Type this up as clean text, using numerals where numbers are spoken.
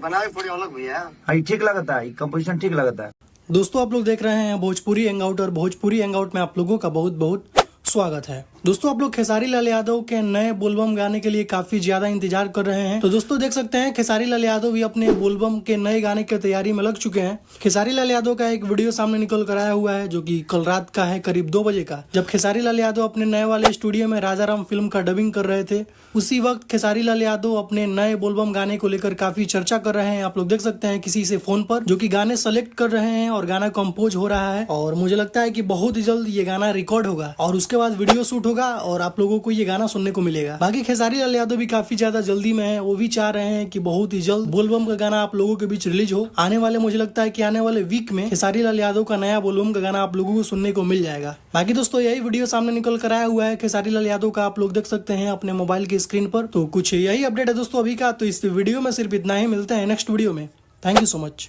बनावे थोड़ी अलग भैया। हाँ, ठीक लगता है, कंपोजिशन ठीक लगता है। दोस्तों आप लोग देख रहे हैं भोजपुरी हैंगआउट और भोजपुरी हैंगआउट में आप लोगों का बहुत बहुत स्वागत है। दोस्तों आप लोग खेसारी लाल यादव के नए बोलबम गाने के लिए काफी ज्यादा इंतजार कर रहे हैं। तो दोस्तों देख सकते हैं खेसारी लाल यादव भी अपने बोलबम के नए गाने की तैयारी में लग चुके हैं। खेसारी लाल यादव का एक वीडियो सामने निकल कर आया हुआ है जो कि कल रात का है, करीब 2 बजे का, जब खेसारी लाल यादव अपने नए वाले स्टूडियो में राजाराम फिल्म का डबिंग कर रहे थे। उसी वक्त खेसारी लाल यादव अपने नए बोलबम गाने को लेकर काफी चर्चा कर रहे हैं। आप लोग देख सकते हैं किसी से फोन पर, जो कि गाने सेलेक्ट कर रहे हैं और गाना कंपोज हो रहा है। और मुझे लगता है कि बहुत ही जल्द ये गाना रिकॉर्ड होगा और उसके बाद वीडियो शूट होगा और आप लोगों को ये गाना सुनने को मिलेगा। बाकी खेसारी लाल यादव भी काफी ज्यादा जल्दी में है, वो भी चाह रहे हैं कि बहुत ही जल्द बोलबम का गाना आप लोगों के बीच रिलीज हो। आने वाले, मुझे लगता है कि आने वाले वीक में खेसारी लाल यादव का नया बोलबम का गाना आप लोगों को सुनने को मिल जाएगा। बाकी दोस्तों यही वीडियो सामने निकल कर आया हुआ है खेसारी लाल यादव का, आप लोग देख सकते हैं अपने मोबाइल की स्क्रीन पर। तो कुछ यही अपडेट है दोस्तों अभी का। तो इस वीडियो में सिर्फ इतना ही, मिलते हैं नेक्स्ट वीडियो में। Thank you so much.